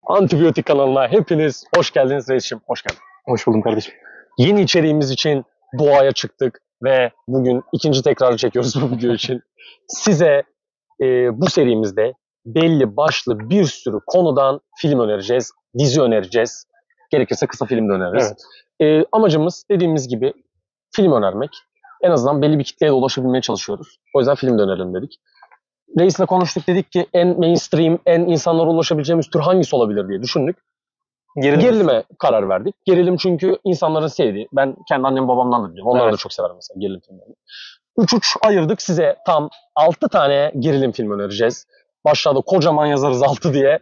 Antibiyotik kanalına hepiniz hoş geldiniz reisim. Hoş geldin. Hoş buldum kardeşim. Yeni içeriğimiz için doğaya çıktık ve bugün ikinci tekrarı çekiyoruz bu video için. Size bu serimizde belli başlı bir sürü konudan film önereceğiz, dizi önereceğiz. Gerekirse kısa film de öneririz. Evet. Amacımız dediğimiz gibi film önermek. En azından belli bir kitleye de ulaşabilmeye çalışıyoruz. O yüzden film de önerelim dedik. Reis'le konuştuk, dedik ki en mainstream, en insanlara ulaşabileceğimiz tür hangisi olabilir diye düşündük. Gerilime karar verdik. Gerilim çünkü insanların sevdiği. Ben kendi annem babamdan da biliyorum. Onlar da çok sever mesela gerilim filmlerini. Üç ayırdık size. Tam 6 tane gerilim film önereceğiz. Başlarda kocaman yazarız 6 diye.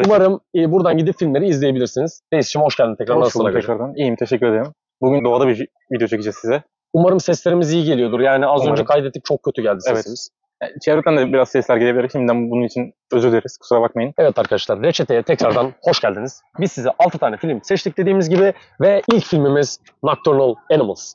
Umarım buradan gidip filmleri izleyebilirsiniz. Reis'cim hoş geldin tekrar. Hoş bulduk tekrardan. İyiyim, teşekkür ederim. Bugün doğada bir video çekeceğiz size. Umarım seslerimiz iyi geliyordur. Yani az önce kaydettik, çok kötü geldi sesimiz. Evet. Çevreden de biraz sesler gelebilir. Şimdiden bunun için özür dileriz. Kusura bakmayın. Evet arkadaşlar, Reçete'ye tekrardan hoş geldiniz. Biz size 6 tane film seçtik dediğimiz gibi ve ilk filmimiz Nocturnal Animals.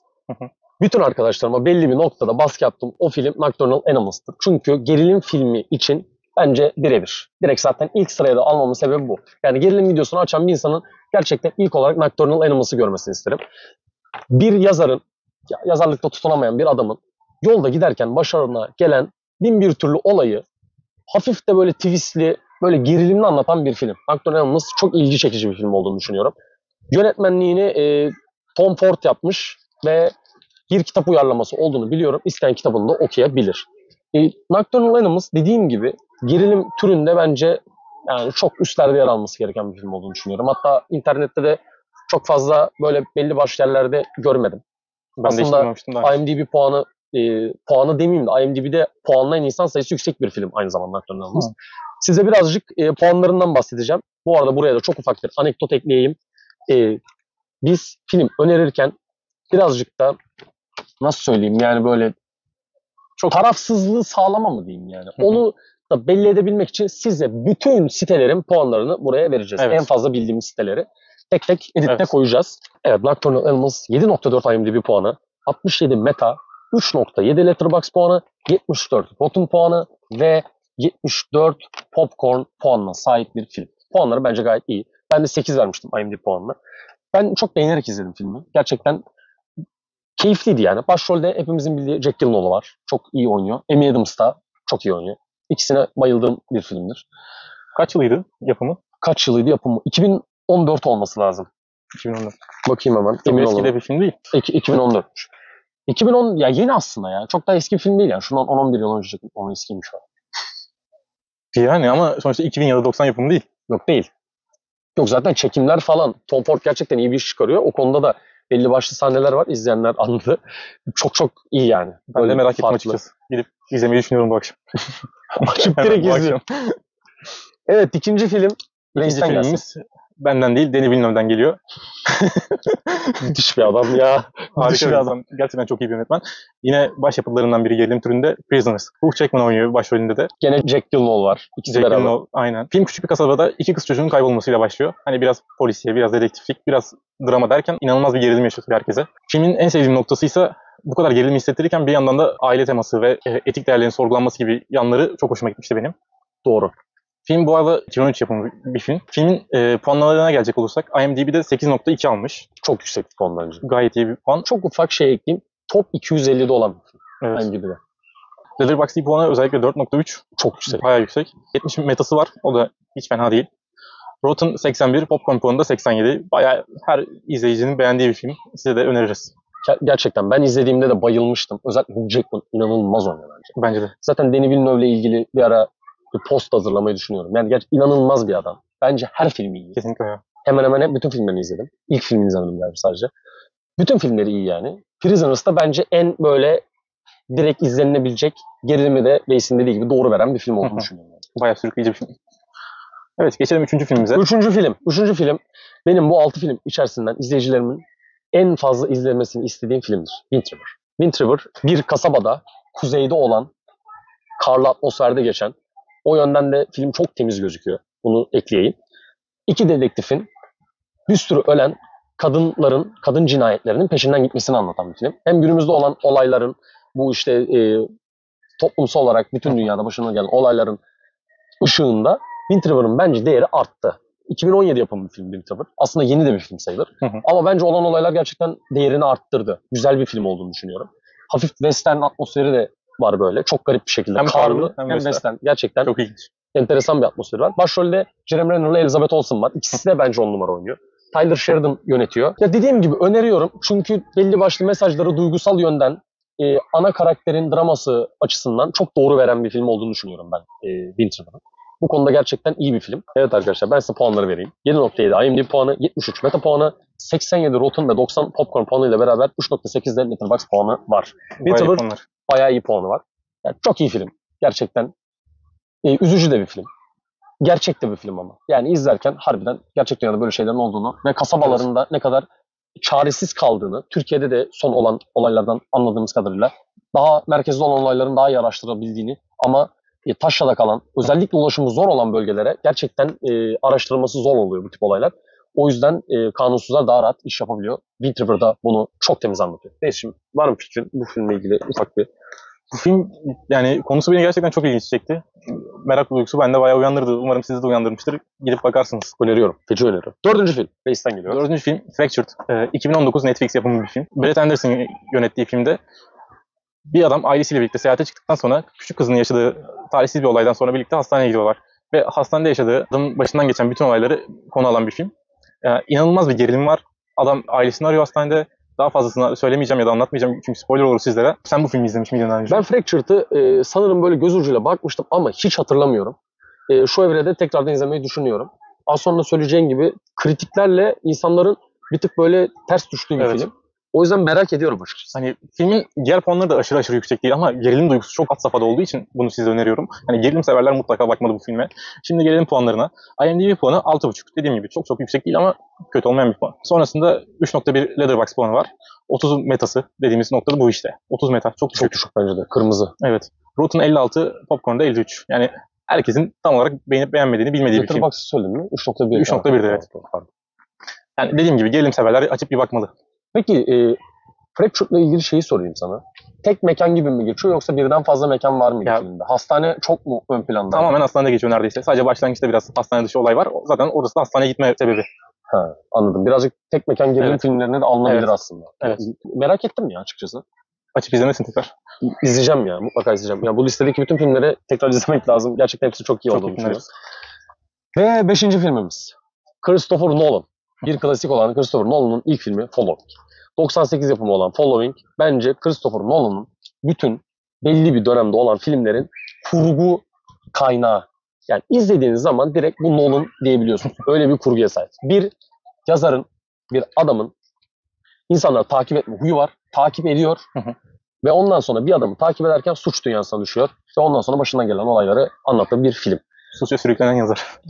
Bütün arkadaşlarıma belli bir noktada baskı yaptım. O film Nocturnal Animals'tır. Çünkü gerilim filmi için bence birebir. Direkt zaten ilk sıraya da almamın sebebi bu. Yani gerilim videosunu açan bir insanın gerçekten ilk olarak Nocturnal Animals'ı görmesini isterim. Bir yazarın, yazarlıkta tutunamayan bir adamın yolda giderken başarına gelen bin bir türlü olayı hafif de böyle twistli, böyle gerilimli anlatan bir film. Nocturnal Animals çok ilgi çekici bir film olduğunu düşünüyorum. Yönetmenliğini Tom Ford yapmış ve bir kitap uyarlaması olduğunu biliyorum. İsteyen kitabını da okuyabilir. Nocturnal Animals dediğim gibi gerilim türünde bence yani çok üstlerde yer alması gereken bir film olduğunu düşünüyorum. Hatta internette de çok fazla böyle belli başlı yerlerde görmedim. Ben aslında IMDb puanı demeyeyim de IMDb'de puanlayan insan sayısı yüksek bir film aynı zamanda Nocturnal Animals. Size birazcık puanlarından bahsedeceğim. Bu arada buraya da çok ufak bir anekdot ekleyeyim. Biz film önerirken birazcık da nasıl söyleyeyim yani böyle çok tarafsızlığı sağlama mı diyeyim yani. Onu da belli edebilmek için size bütün sitelerin puanlarını buraya vereceğiz. Evet. En fazla bildiğimiz siteleri tek tek editte koyacağız. Evet, Nocturnal Animals 7.4 IMDb puanı, 67 Meta, 3.7 Letterboxd puanı, 74 Rotten puanı ve 74 Popcorn puanına sahip bir film. Puanları bence gayet iyi. Ben de 8 vermiştim IMDb puanına. Ben çok beğenerek izledim filmi. Gerçekten keyifliydi yani. Başrolde hepimizin bildiği Jack Gyllenhaal var. Çok iyi oynuyor. Amy Adams da çok iyi oynuyor. İkisine bayıldığım bir filmdir. Kaç yılıydı yapımı? Kaç yılıydı yapımı? 2014 olması lazım. 2014. Bakayım hemen. Çok eski de bir film değil. 2014'müş. 2010 ya, yeni aslında ya. Çok da eski bir film değil yani. Şundan 10-11 yıl önce onun eskiymiş o. Yani ama sonuçta 2000 ya da 90 yapımı değil. Yok değil. Yok zaten çekimler falan. Tom Ford gerçekten iyi bir iş çıkarıyor. O konuda da belli başlı sahneler var. İzleyenler anladı. Çok çok iyi yani. Ben de merak ettim açıkçası. Gidip izlemeyi düşünüyorum bu akşam. Açıp direkt izliyorum. Evet, ikinci film. İkinci filmimiz benden değil, Denis Villeneuve'den geliyor. Müthiş bir adam ya. Harika bir adam. Gerçekten çok iyi bir yönetmen. Yine başyapıtlarından biri gerilim türünde Prisoners. Hugh Jackman oynuyor başrolünde de. Gene Jack Gyllenhaal var. İkisi Jack beraber. Gyllenhaal, aynen. Film küçük bir kasabada iki kız çocuğun kaybolmasıyla başlıyor. Hani biraz polisiye, biraz dedektiflik, biraz drama derken inanılmaz bir gerilim yaşatıyor herkese. Filmin en sevdiğim noktası ise bu kadar gerilim hissettirirken bir yandan da aile teması ve etik değerlerin sorgulanması gibi yanları çok hoşuma gitmişti benim. Doğru. Film bu arada 2013 yapımı bir film. Filmin puanlamalarına gelecek olursak IMDb'de 8.2 almış. Çok yüksek bir puan bence. Gayet iyi bir puan. Çok ufak şey ekleyeyim. Top 250'de olan bir film. Evet. IMDb'de. Letterboxd puanı özellikle 4.3. Çok yüksek. Bayağı yüksek. 70 metası var. O da hiç fena değil. Rotten 81, Popcorn puanı da 87. Bayağı her izleyicinin beğendiği bir film. Size de öneririz. Gerçekten ben izlediğimde de bayılmıştım. Özellikle Hugh Jackman inanılmaz oynuyor bence. Bence de. Zaten Denis Villeneuve'le ilgili bir ara bir post hazırlamayı düşünüyorum. Yani inanılmaz bir adam. Bence her filmi iyi. Kesinlikle ya. Hemen hemen hep bütün filmlerini izledim. İlk filmini izlemedim galiba sadece. Bütün filmleri iyi yani. Prisoners da bence en böyle direkt izlenilebilecek, gerilimi de Reis'in dediği gibi doğru veren bir film olduğunu düşünüyorum. Bayağı sürükleyici bir film. Evet, geçelim üçüncü filmimize. Üçüncü film benim bu 6 film içerisinden izleyicilerimin en fazla izlemesini istediğim filmdir. Wind River. Wind River bir kasabada, kuzeyde olan, karlı atmosferde geçen, o yönden de film çok temiz gözüküyor. Bunu ekleyeyim. İki dedektifin bir sürü ölen kadın cinayetlerinin peşinden gitmesini anlatan bir film. Hem günümüzde olan olayların, bu işte toplumsal olarak bütün dünyada başına gelen olayların ışığında Wind River'ın bence değeri arttı. 2017 yapımı bir film Big Trouble. Aslında yeni de bir film sayılır. Hı hı. Ama bence olan olaylar gerçekten değerini arttırdı. Güzel bir film olduğunu düşünüyorum. Hafif western atmosferi de var böyle. Çok garip bir şekilde. Hem Karlı karlı, hem hem western. Gerçekten Çok ilginç. enteresan bir atmosferi var. Başrolde Jeremy Renner'la Elizabeth Olsen var. İkisi de bence 10 numara oynuyor. Tyler Sheridan yönetiyor. Ya dediğim gibi öneriyorum. Çünkü belli başlı mesajları duygusal yönden ana karakterin draması açısından çok doğru veren bir film olduğunu düşünüyorum ben Winter'ın. Bu konuda gerçekten iyi bir film. Evet arkadaşlar ben size puanları vereyim. 7.7 IMDb puanı, 73 Meta puanı, 87 Rotten ve 90 Popcorn puanıyla beraber 3.8 de Letterboxd puanı var. Winter bayağı iyi puanı var. Yani çok iyi film. Gerçekten üzücü de bir film. Gerçek de bir film ama. Yani izlerken harbiden gerçek dünyada böyle şeylerin olduğunu ve kasabalarında ne kadar çaresiz kaldığını, Türkiye'de de son olan olaylardan anladığımız kadarıyla daha merkezde olan olayların daha iyi araştırabildiğini ama taşrada kalan, özellikle ulaşımı zor olan bölgelere gerçekten araştırılması zor oluyor bu tip olaylar. O yüzden kanunsuzlar daha rahat iş yapabiliyor. Wind River da bunu çok temiz anlatıyor. Neyse şimdi var mı fikrin bu filmle ilgili ufak bir? Bu film yani konusu beni gerçekten çok ilginç çekti. Merak duygusu bende bayağı uyandırdı. Umarım sizi de uyandırmıştır. Gidip bakarsınız. Öneriyorum. Feci öneriyorum. Dördüncü film. Base'ten geliyor. Dördüncü film Fractured. 2019 Netflix yapımı bir film. Brett Anderson'ın yönettiği filmde bir adam ailesiyle birlikte seyahate çıktıktan sonra küçük kızının yaşadığı talihsiz bir olaydan sonra birlikte hastaneye gidiyorlar. Ve hastanede yaşadığı adamın başından geçen bütün olayları konu alan bir film. İnanılmaz bir gerilim var. Adam ailesini arıyor hastanede. Daha fazlasını söylemeyeceğim ya da anlatmayacağım çünkü spoiler olur sizlere. Sen bu filmi izlemiş miydin daha önce? Ben Fractured'ı sanırım böyle göz ucuyla bakmıştım ama hiç hatırlamıyorum. Şu evrede tekrardan izlemeyi düşünüyorum. Az sonra söyleyeceğim gibi kritiklerle insanların bir tık böyle ters düştüğü bir film. O yüzden merak ediyorum açıkçası. Hani filmin diğer puanları da aşırı yüksek değil ama gerilim duygusu çok had safhada olduğu için bunu size öneriyorum. Hani gerilim severler mutlaka bakmalı bu filme. Şimdi gelelim puanlarına. IMDb puanı 6.5. Dediğim gibi çok yüksek değil ama kötü olmayan bir puan. Sonrasında 3.1 Letterboxd puanı var. 30 metası dediğimiz noktada bu işte. 30 meta. Çok düşük bence de. Kırmızı. Evet. Rotten 56, Popcorn'da 53. Yani herkesin tam olarak beğenip beğenmediğini bilmediği bir film. Letterboxd'ı söyledin mi? 3.1. 3.1'de evet. Yani dediğim gibi gerilim severler açıp bir bakmalı. Peki Fractured'la ilgili şeyi sorayım sana. Tek mekan gibi mi geçiyor yoksa birden fazla mekan var mı filmde? Hastane çok mu ön planda? Tamamen hastanede geçiyor neredeyse. Sadece başlangıçta biraz hastane dışı olay var. Zaten orası da hastaneye gitme sebebi. Ha, anladım. Birazcık tek mekan gerilim filmlerine de alınabilir aslında. Evet. Merak ettim ya açıkçası. Açıp izlemesin tekrar. İzleyeceğim ya. Mutlaka izleyeceğim. Ya bu listedeki bütün filmleri tekrar izlemek lazım. Gerçekten hepsi çok iyi olduğunu düşünüyorum. Ve 5. filmimiz. Christopher Nolan. Bir klasik olan Christopher Nolan'ın ilk filmi Following. 98 yapımı olan Following bence Christopher Nolan'ın bütün belli bir dönemde olan filmlerin kurgu kaynağı. Yani izlediğiniz zaman direkt bu Nolan diyebiliyorsunuz. Öyle bir kurguya sahip. Bir yazarın, bir adamın insanları takip etme huyu var. Takip ediyor. Ve ondan sonra bir adamı takip ederken suç dünyasına düşüyor. Ve ondan sonra başından gelen olayları anlattığı bir film. Suça sürüklenen yazar.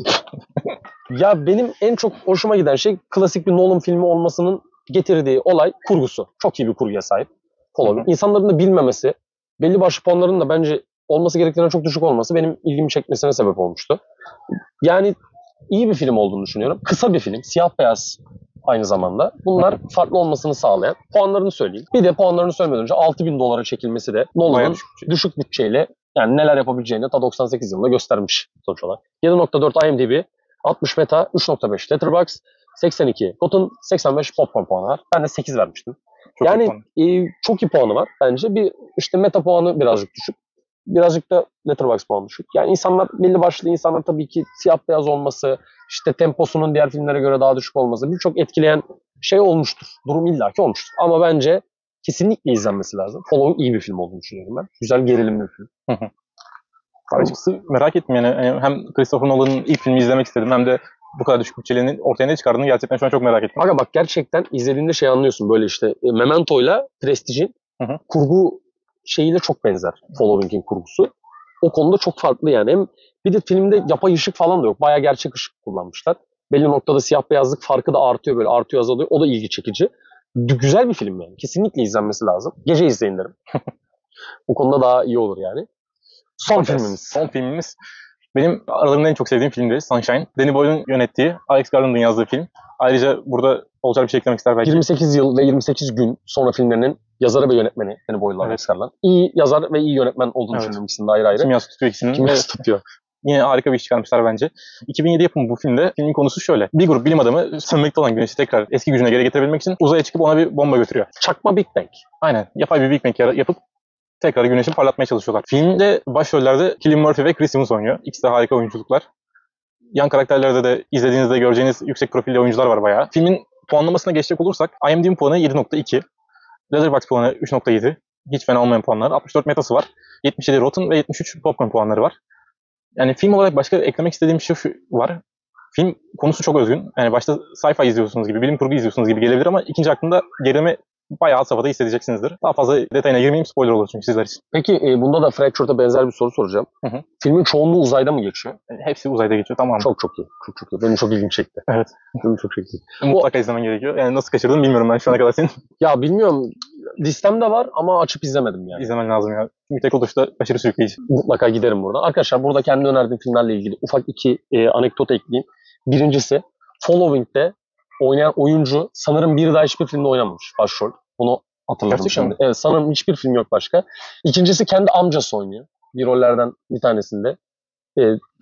Ya benim en çok hoşuma giden şey klasik bir Nolan filmi olmasının getirdiği olay kurgusu. Çok iyi bir kurguya sahip. İnsanların da bilmemesi, belli başlı puanların da bence olması gerektiğinden çok düşük olması benim ilgimi çekmesine sebep olmuştu. Yani iyi bir film olduğunu düşünüyorum. Kısa bir film, siyah beyaz aynı zamanda. Bunlar farklı olmasını sağlayan. Puanlarını söyleyeyim. Bir de puanlarını söylemeden önce $6.000 çekilmesi de Nolan'ın düşük bütçeyle yani neler yapabileceğini ta 98 yılında göstermiş sonuç olarak. 7.4 IMDb, 60 Meta, 3.5 Letterboxd, 82 Rotten, 85 Popcorn puanı var. Ben de 8 vermiştim. Çok iyi puanı var bence. Bir işte Meta puanı birazcık düşük. Birazcık da Letterboxd puanı düşük. Yani insanlar belli başlı insanlar tabii ki siyah beyaz olması, işte temposunun diğer filmlere göre daha düşük olması birçok etkileyen şey olmuştur. Durum illaki olmuştur. Ama bence kesinlikle izlenmesi lazım. Following iyi bir film olduğunu düşünüyorum ben. Güzel gerilimli bir film. Açıkçası merak ettim yani hem Christopher Nolan'ın ilk filmi izlemek istedim hem de bu kadar düşük bütçelerin ortaya ne çıkardığını gerçekten şu an çok merak ettim. Aga bak gerçekten izlediğinde şey anlıyorsun böyle işte Memento'yla Prestige'in kurgu şeyiyle çok benzer Following'in kurgusu. O konuda çok farklı yani. Hem bir de filmde yapay ışık falan da yok. Bayağı gerçek ışık kullanmışlar. Belli noktada siyah beyazlık farkı da artıyor böyle artıyor azalıyor. O da ilgi çekici. Güzel bir film yani. Kesinlikle izlenmesi lazım. Gece izleyin derim. Bu konuda daha iyi olur yani. Son filmimiz. Benim aralarında en çok sevdiğim filmdi Sunshine. Danny Boyle'un yönettiği, Alex Garland'ın yazdığı film. Ayrıca burada olacak bir şey eklemek ister belki. 28 yıl ve 28 gün sonra filmlerinin yazarı ve yönetmeni Danny Boyle'la Alex Garland. İyi yazar ve iyi yönetmen olduğunu düşünüyorum ikisinin de ayrı ayrı. Kimyası tutuyor ikisinin. Kimyası tutuyor. Yine harika bir iş çıkarmışlar bence. 2007 yapımı bu filmde. Filmin konusu şöyle. Bir grup bilim adamı sönmekte olan güneşi tekrar eski gücüne geri getirebilmek için uzaya çıkıp ona bir bomba götürüyor. Çakma Big Bang. Aynen. Yapay bir Big Bang yapıp tekrar güneşi parlatmaya çalışıyorlar. Filmde başrollerde Cillian Murphy ve Chris Evans oynuyor. İkisi de harika oyunculuklar. Yan karakterlerde de izlediğinizde göreceğiniz yüksek profilli oyuncular var bayağı. Filmin puanlamasına geçecek olursak IMDb puanı 7.2, Letterboxd puanı 3.7. Hiç fena olmayan puanlar. 64 metası var. 77 Rotten ve 73 Popcorn puanları var. Yani film olarak başka eklemek istediğim bir şey şu var. Film konusu çok özgün. Yani başta sci-fi izliyorsunuz gibi, bilim kurgu izliyorsunuz gibi gelebilir ama ikinci aklında gerilimi bayağı alt safhada hissedeceksinizdir. Daha fazla detayına girmeyeyim, spoiler olur çünkü sizler için. Peki bunda da Fractured'a benzer bir soru soracağım. Hı hı. Filmin çoğunluğu uzayda mı geçiyor? Yani hepsi uzayda geçiyor, tamam. Çok iyi. Çok iyi. Benim çok ilgimi çekti. Evet. Benim çok çekti. Mutlaka izlemen gerekiyor. Yani nasıl kaçırdın bilmiyorum ben şu ana kadar senin. Ya bilmiyorum. Listemde var ama açıp izlemedim yani. İzlemen lazım ya. Çünkü tek oluşta aşırı sürükleyici. Mutlaka giderim buradan. Arkadaşlar burada kendi önerdiğim filmlerle ilgili ufak iki anekdot ekleyeyim. Birincisi Following'de oynayan oyuncu sanırım bir daha hiçbir filmde oynamamış başrol. Bunu hatırladım Gerçekten şimdi. mi? Evet, sanırım hiçbir film yok başka. İkincisi kendi amcası oynuyor. Bir rollerden bir tanesinde.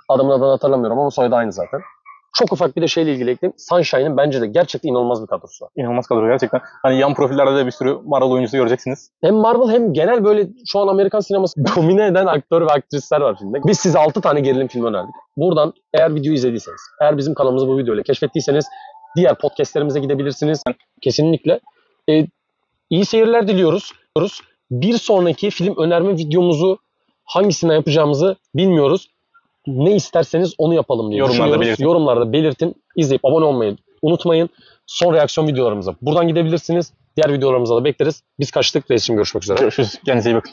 Adamın adını hatırlamıyorum ama soyadı aynı zaten. Çok ufak bir de şeyle ilgili ekleyeyim. Sunshine'ın bence de gerçekten inanılmaz bir kadrosu var. İnanılmaz kadro gerçekten. Hani yan profillerde de bir sürü Marvel oyuncusu göreceksiniz. Hem Marvel hem genel böyle şu an Amerikan sineması domine eden aktör ve aktrisler var filmde. Biz size 6 tane gerilim filmi önerdik. Buradan eğer videoyu izlediyseniz, eğer bizim kanalımızı bu videoyla keşfettiyseniz diğer podcastlerimize gidebilirsiniz. Kesinlikle. İyi seyirler diliyoruz. Bir sonraki film önerme videomuzu hangisine yapacağımızı bilmiyoruz. Ne isterseniz onu yapalım diye Yorumlarda düşünüyoruz. belirtin. Yorumlarda belirtin. İzleyip abone olmayı unutmayın. Son reaksiyon videolarımıza buradan gidebilirsiniz. Diğer videolarımıza da bekleriz. Biz kaçtık. Reis'cim görüşmek üzere. Görüşürüz. Kendinize iyi bakın.